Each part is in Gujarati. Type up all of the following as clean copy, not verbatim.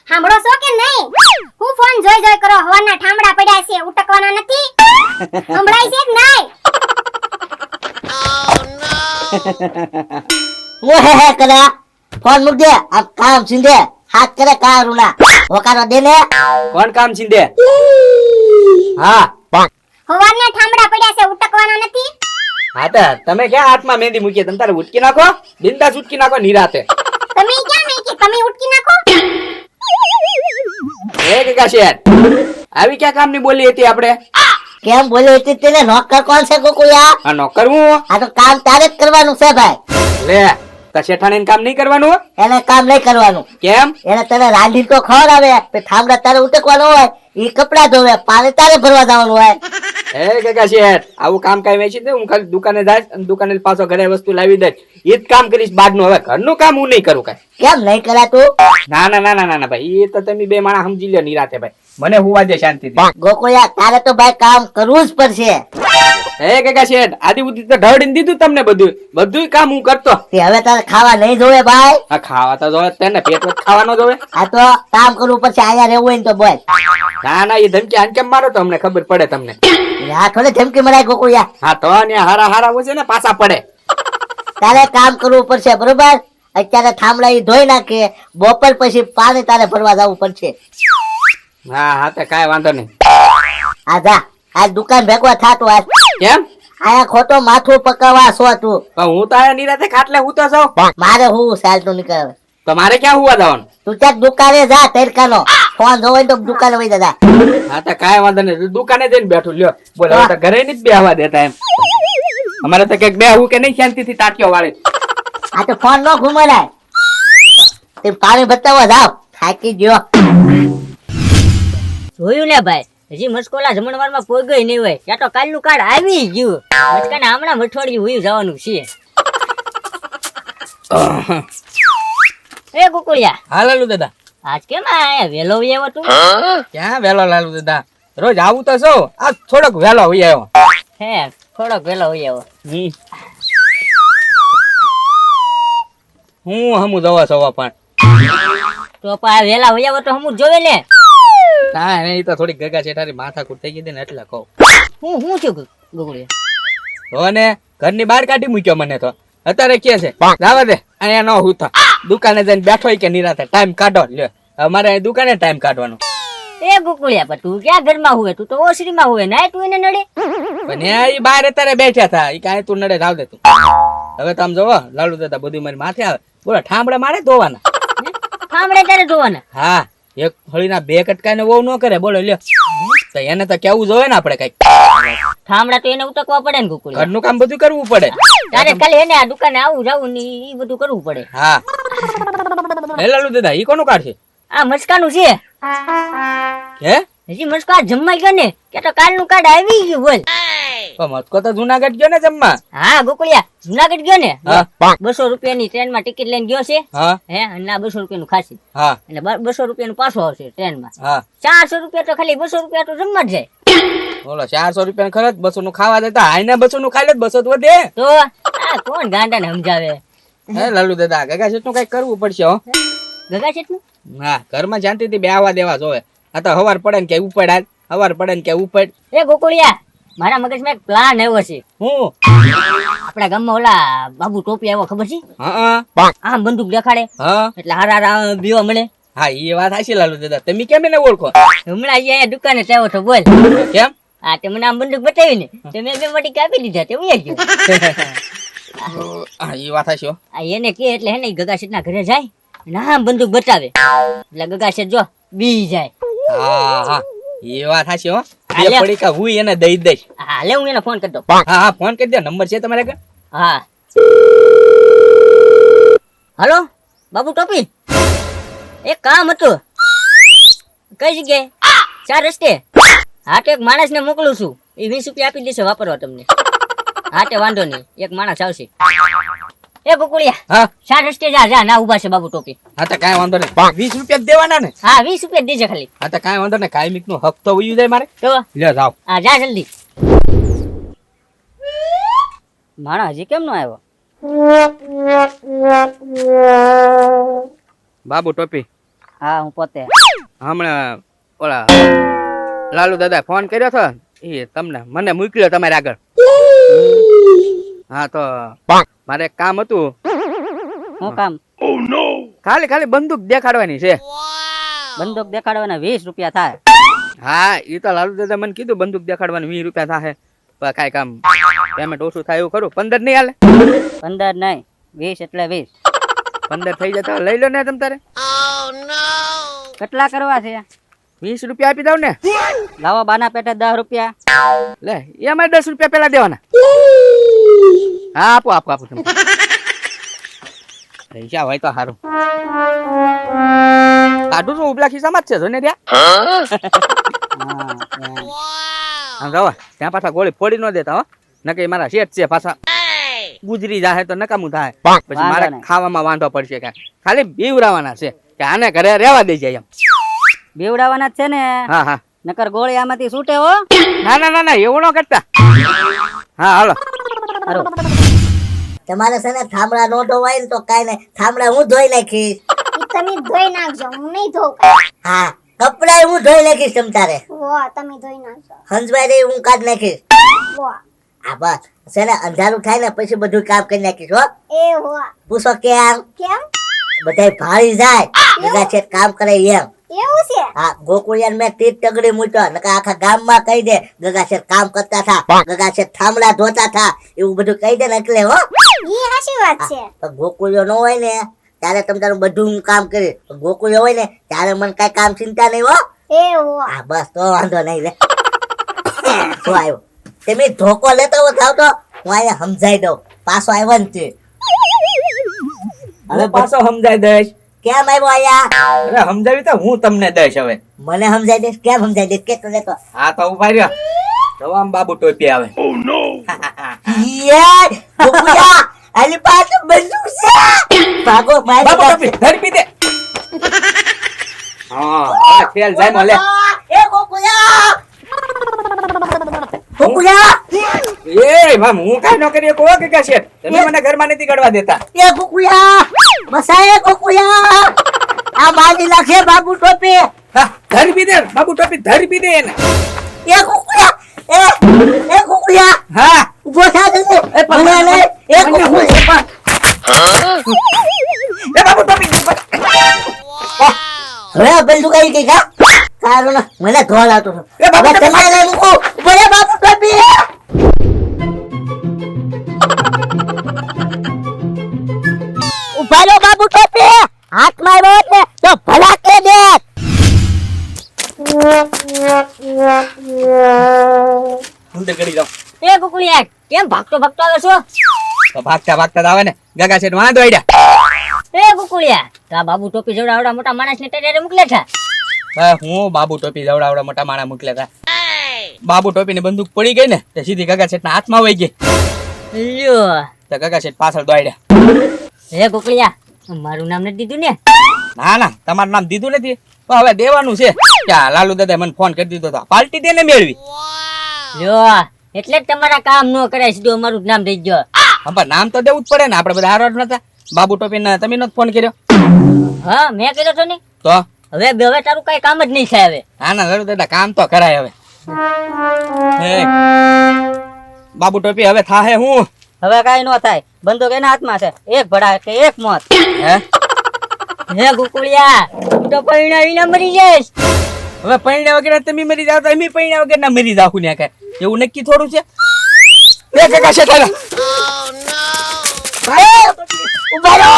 સાંભળો છો કે નહીં? હું ફોન જોઈ જોઈ કરો, હવાના ઠામડા પડ્યા છે, ઉટકવાના નથી. સંભળાય છે કે નહીં? वो है करा फोन मुक दे अब काम सिंधे हाथ करे कारुना होकारो दे ने કોણ કામ છીંદે? હા હવાના ઠામડા પડ્યા છે, ઉટકવાના નથી. હા તો તમે ક્યાં હાથમાં મહેંદી મૂકી? તમે તારે ઉટકી નાખો, બિંદાસ ઉટકી નાખો નિરાતે. તમે ક્યાં નહીં કે તમે ઉટકી નાખો? એ કાકા શેઠ, આવી ક્યાં કામની બોલી હતી આપણે? કેમ બોલ્યો હતી તેને નોકર કોણ છે ગોકુયા? આ નોકર હું? આ તો કામ તારે જ કરવાનું છે ભાઈ. લે તો શેઠાણીને કામ નહીં કરવાનું? એને કામ નહીં કરવાનું. કેમ? એને તને રાંધી તો ખવડાવે, ઠામડા તારે ઉટકવાનો હોય, ઈ કપડા ધોવે, પાણી તારે ભરવા જવાનું હોય. એ કાકા શેઠ, આવું કામ કઈ વેચી દે? હું ખાલી દુકાને જાય અને દુકાને પાછો ઘરે વસ્તુ લાવી દે, એ જ કામ કરીશ બહારનું. હવે ઘરનું કામ હું નહીં કરું કઈ. કેમ નહીં કરાતું? ના ના ના ના ના ભાઈ, એ તો તમે બે માણસ સમજી લ્યો નિરાતે ભાઈ. મને હુવા દે શાંતિથી. ગોકુયા તારે તો ભાઈ કામ કરવું જ પડશે. હે કાકા શેઠ, આદિ બુદ્ધિ તો ઢળીને દીધું તમને બધું કામ હું કરતો. તે હવે તારે ખાવા નહીં જોવે ભાઈ. આ ખાવા તો જોવે તેને, પેટ ખાવાનો જોવે. આ તો કામ કરવું પડશે, અહીંયા રહેવું હોય ને તો બોલ. ના ના, એ ધમકી આન કેમ મારો તો અમને ખબર પડે તમને. આ થોડે ધમકી મરાય ગોકુયા. હા તો ને હારા હારા હોય છે ને પાછા પડે. તારે કામ કરવું પડશે બરોબર. અત્યારે થાંભલા ઈ ધોઈ નાખે, બપોર પછી પાણી તારે ભરવા જવું પડશે. હા હા તો કાંઈ વાંધો નહીં. આ જા આ દુકાન ભેગો થાતો આજ. કેમ? આયા ખોટો માથું પકાવવા સો તું. પણ હું તો આયા નિરાતે ખાટલે હું તો છું. મારે હું ચાલતું નીકળે. તો મારે ક્યાં હુવા જવાનું? તું ક્યાંક દુકાને જા તડકાનો. ફોન જોવે તો દુકાને વઈ જા. હા તો કાંઈ વાંધો નહીં, દુકાને જઈને બેઠું લ્યો. બોલો હવે તો ઘરે નહીં જ બેહવા દેતા એમ. અમારે તો કઈક બેહવું કે નહીં શાંતિથી તાટ્યો વાળી. આ તો ફોન નો ઘુમાડાય. તે પાણી બતાવવા જાવ, થાકી ગયો. જોયું ને ભાઈ, હજી મસ્કોલા જમણવારમાં કોઈ ગઈ નહીં હોય, ત્યાં તો કાલનું કાર્ડ આવી ગયું. મસ્કાને હમણાં મઠવાડિયું હોયું જવાનું છે. એ કુકુળિયા, હા લાલુ દાદા. આજ કેમ આયા વેલો આવ્યો તું? ક્યાં વેલો લાલુ દાદા, રોજ આવું તો છો, આજ થોડોક વેલો હોય આવ્યો. હે, થોડોક વેલો આવ્યો. હું હમું દવા સવા પણ તો પા વેલા આવ્યો તો હમું જોવે લે. ના એ તો થોડી ગગા છેટારી માથા કૂટ થઈ ગઈ ને એટલે કહું. હું છું ગુગળિયા? તો ને ઘરની બહાર કાઢી મૂક્યો મને તો. અત્યારે કે છે જાવા દે, અહીંયા ન હુતા, દુકાને જઈને બેઠો કે નિરાતે ટાઈમ કાઢો. લ્યો અમારે દુકાને ટાઈમ કાઢવાનો. એ ગુગળિયા, પણ તું ક્યાં ઘરમાં હુવે? તું તો ઓસરીમાં હુવે ને, તું એને નડે. પણ એ બહાર અત્યારે બેઠા હતા, એ કાંઈ તું નડે રાવ દે તું. હવે તમે જોવો લાલુ દાદા બધું મારી માથે આવે. બોલો ઠામડા મારે ધોવાના. ઠામડે તારે જોવાના? હા, એક ફળીના બે કટકા ને બહુ ન કરે. બોલો લ્યો, તો એને તો કેવું જોવે ને આપણે કઈક. ઠામડા તો એને ઉટકવા પડે ને ગુગળિયા. ઘરનું કામ બધું કરવું પડે. તારે ખાલી એને આ દુકાને આવું જાવું ને ઈ બધું કરવું પડે. હા એ લાલુ દાદા, ઈ કોનું કાર્ડ છે? આ મસ્કાનું છે. હે હજી મસ્કા જમવા ગયો ને કે તો કાલનું કાર્ડ આવી ગયું. બોલ. પણ મસ્કો તો જુનાગઢ ગયો ને જમવા. હા ગોકુળિયા, જુનાગઢ ગયો ને. હા 200 રૂપિયાની ટ્રેનમાં ટિકિટ લઈને ગયો છે. હા હે, અને આ 200 રૂપિયાનું ખાસી, હા એટલે 200 રૂપિયાનું પાછો આવશે ટ્રેનમાં. હા 400 રૂપિયા તો ખાલી 200 રૂપિયા તો જમવા જ જાય. બોલો 400 રૂપિયા ખર્ચ, 200 નું ખાવા દેતા. આઈને 200 નું ખાઈ લે, 200 તો વધે. તો આ કોણ ગાંડાને સમજાવે? હે લાલુ દાદા, ગગા શેઠ નું કઈક કરવું પડશે હો. ગગા શેઠનું? હા, ઘરમાં શાંતિથી બેહવા દેવા જોવે. આ તો હવાર પડે ને કે ઉપડ, આજ હવાર પડે ને કે ઉપડ. એ ગોકુળિયા, મારા મગજમાં એક પ્લાન આવ્યો છે. હું આપણા ગામમાં ઓલા બાબુ ટોપી આવ્યો, ખબર છે? હા આમ બંદૂક દેખાડે હા એટલે હારા બીવા મળે. હા, એ વાત હાચી લાલુ દાદા. તમે કેમ એને ઓળખો? હમણાં અહીંયા દુકાને આવ્યો તો. બોલ. કેમ? હા, તે મને આમ બંદૂક બતાવી ને, તે મેં બે વાટી કાપી દીધા, તે ઉયા ગયો. હા, એ વાત હાચી હો. આ એને કે એટલે હે ને ગગા શેઠના ઘરે જાય ને આમ બંદૂક બતાવે એટલે ગગા શેઠ જો બી જાય. હા હા, એ વાત હાચી હો. હાલે. બે પડીકા હું એને દઈ દઈશ. હા, લે હું એને ફોન કરી દઉં. હા હા, ફોન કરી દે. નંબર છે તમારે આગળ? હા. હલો બાબુ ટોપી, એક કામ હતું. કઈ જગ્યાએ? 4 રસ્તે. હા, તો એક માણસને મોકલું છું, એ 20 રૂપિયા આપી દેશે વાપરવા તમને. હા, તે વાંધો નહીં, એક માણસ આવશે. એ કુકુળિયા, હા 4 રસ્તે જા જા, ના ઉભા છે બાબુ ટોપી. હા તો કાંઈ વાંધો નહીં. 20 રૂપિયા જ દેવાના ને? હા, 20 રૂપિયા દેજે ખાલી. હા તો કાંઈ વાંધો નહીં. કાયમિક નું હક તો વયું જાય મારે. તો લે જાવ. હા, જા જલ્દી. માણસ હજી કેમ નો આવ્યો? બાબુ ટોપી હા હું પોતે. હમણાં ઓલા લાલુ દાદા ફોન કર્યો હતો એ તમને મને મોકલ્યો તમારે આગળ. હા તો મારે એક કામ હતું. શું કામ? ખાલી ખાલી બંદૂક દેખાડવાની છે. બંદૂક દેખાડવાના 20 રૂપિયા થાય. હા એ તો લાલુ દાદા મને કીધું બંદૂક દેખાડવાનું 20 રૂપિયા થાય. પણ કાંઈ કામ પેમેન્ટ ઓછું થાય એવું ખરું? 15 નહીં હાલે? 15 નહીં, 20 એટલે 20. 15 થઈ જતા લઈ લો ને તમ તારે. કેટલા કરવા છે? 20 રૂપિયા આપી દઉં ને. લાવો બાના પેટે 10 રૂપિયા. લે એમાં 10 રૂપિયા પેલા દેવાના. હા આપો આપો આપો તમે. પૈસા હોય તો સારું. કાઢું છું ઉપલા ખિસ્સામાં જ છે જોને ત્યાં. આમ રવા ત્યાં પાછા ગોળી ફોડી ન દેતા હો. નકે મારા શેઠ છે પાછા ગુજરી જાય તો નકામું થાય. પછી વાંધો મારે નહીં. ખાવામાં વાંધો પડશે કે ખાલી બીવરાવાના છે કે આને ઘરે રહેવા દઈ જાય એમ. બીવડાવવાના જ છે ને. હા હા નકર ગોળી આમાંથી છૂટે હો. ના ના ના ના એવું ન કરતા. હા હાલો. હારું. તમારે છે ને થાંભલા નો ધોવાય ને તો કાંઈ નહીં, થાંભલા હું ધોઈ નાખીશ. ઈ તમે ધોઈ નાખજો, હું નહીં ધોઉં. હા કપડાય હું ધોઈ નાખીશ તમ તારે. વાહ, તમે ધોઈ નાખજો. હંસભાઈ રે હું કાઢ નાખીશ. વાહ, હા બસ છે ને અંધારું થાય ને પછી બધું કામ કરી નાખીશ હો. એ વાહ. પૂછો કેમ? કેમ? બધાય ભાળી જાય ભેગા છે કામ કરે એમ. એવું છે? હા ગોકુળિયાને મેં તીર તગડી મૂક્યો નકર આખા ગામમાં કહી દે ગગા છે કામ કરતા થા, ગગા છે થાંભલા ધોતા થા, એવું બધું કહી દે ને એટલે હો. ઈ હાચી વાત છે. તો ગોકુળિયો ન હોય ને ત્યારે તમ તારું બધું હું કામ કરીશ. ગોકુળિયો હોય ને ત્યારે મને કઈ કામ ચિંતા નહીં હો. એ વાહ. હા બસ તો વાંધો નહીં લે. શું આવ્યો? તમે ધોકો લેતો હો જાવ તો હું અહીંયા સમજાઈ દઉં. પાછો આવ્યો ને તે. હવે પાછો સમજાઈ દઈશ. કેમ આવ્યો અહીંયા? અરે સમજાવી તો હું તમને દઈશ હવે. મને સમજાઈ દઈશ. કેમ સમજાઈ દઈશ કે તો લેતો. હા તો ઉભા રહ્યો. તો આમ બાબુ ટોપી આવે. યાર ગોકુળિયા આલી પાસે બંદૂક છે. ભાગો મારી બાબુ ટોપી ધરી પી દે. હા હવે ખેલ જાય મોલે. એ ગોકુળિયા ગોકુળિયા એ મામ હું કાઈ ન કરી કો કે છે તમે મને ઘરમાં નથી કાઢવા દેતા. એ ગોકુળિયા બસાય ગોકુળિયા આ મારી નાખે બાબુ ટોપી. હા ધરી પી દે બાબુ ટોપી ધરી પી દે એને. એ ગોકુળિયા એ ગોકુળિયા હા ઉભો થા જલ્દી. મને નહીં. એ ગોકુળિયા એ બાબુ ટોપી હવે બંદૂક આવી ગઈ કા કારણ મને ધોળ આવતો હતો. એ બાબુ હવે તમારે લઈ મૂકું. બોલે બાબુ ટોપી. ઉભા રહો બાબુ ટોપી. હાથમાં આવ્યો એટલે તો ભલા કે દે. હું તે કરી જાઉં. એ કુકુલિયા કેમ ભાગતો ભાગતો આવે છો? તો ભાગતા ભાગતા જ આવે ને ગગા છે વાંધો આડ્યા. એ કુકુલિયા તા બાબુ ટોપી જેવડા આવડા મોટા માણસને ટેરે મોકલે છે. હું બાબુ ટોપી જવડાવડા મોટા માણા મોકલ્યા હતા. બાબુ ટોપી ની બંદૂક પડી ગઈ ને તે સીધી ગગા શેઠ ના હાથમાં વહી ગઈ. લ્યો તો ગગા શેઠ પાછળ દોડ્યા. એ કુકુલિયા મારું નામ નથી દીધું ને? ના ના તમારું નામ દીધું નથી પણ હવે દેવાનું છે. ક્યાં લાલુ દાદા મને ફોન કરી દીધો તો પાર્ટી તેને મેળવી. લ્યો એટલે જ તમારા કામ ન કરાય સીધું અમારું જ નામ દઈ ગયો. પણ નામ તો દેવું જ પડે ને આપણે બધા હારો નતા. બાબુ ટોપી ને તમે નો ફોન કર્યો હા મેં કર્યો તો ને. તો હવે તારું કઈ કામ જ નહીં થાય હવે. હા ના લાલુ દાદા કામ તો કરાય હવે. હે બાબુ ટોપી હવે થાહે હું. હવે કઈ ન થાય બંદૂક એના હાથમાં છે. એક ભડા કે એક મોત. હે હે કુકુલિયા તું તો પરિણાવીને મરી જઈશ. હવે પૈણ્યા વગર તમે મરી જાવ તો અમે પૈણ્યા વગર ના મરી જાવ ને કે એવું નક્કી થોડું છે. એ ગગા શેઠ ઉભા રહો.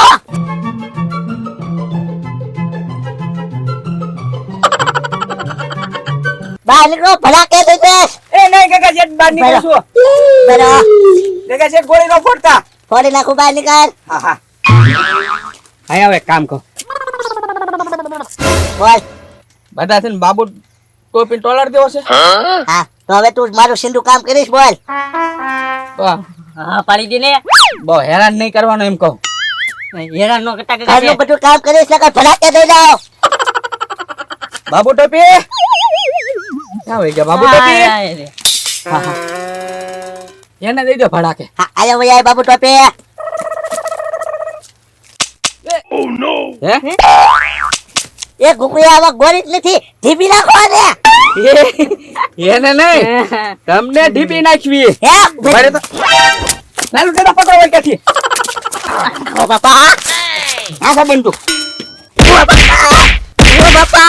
બહાર નીકળો ભલા કે દે. એ નહીં ગગા શેઠ બહાર નીકળો છો. બરા ગગા શેઠ ગોળી નો ફોડતા. ફોડી નાખું બહાર નીકળ. હા હા હા હવે એક કામ કહો બોલ. બધા છે ને બાબુ ટોપી ટોલર દેવો છે. હા તો હવે તું મારું સિંધુ કામ કરીશ. બોલ. વાહ, હા પાડી દે ને. બહુ હેરાન નહીં કરવાનું એમ કહું. હેરાન નો કરતા કરતા ઘરનું બધું કામ કરીશ ને ભલા કે દઈ જાઓ. બાબુ ટોપી ક્યાં વહી ગયા બાબુ ટોપી? હા, હા હા એને દઈ દો ભડાકે. હા આયા વયા બાબુ ટોપી. હે એ ગુગળી આવા ગોરી જ નથી ઢીબી નાખો ને એને નહીં તમને ઢીપી નાખવી હે મારે તો ચાલુ તેના પકડો હોય ક્યાંથી ઓ બાપા આ બનતું ઓ બાપા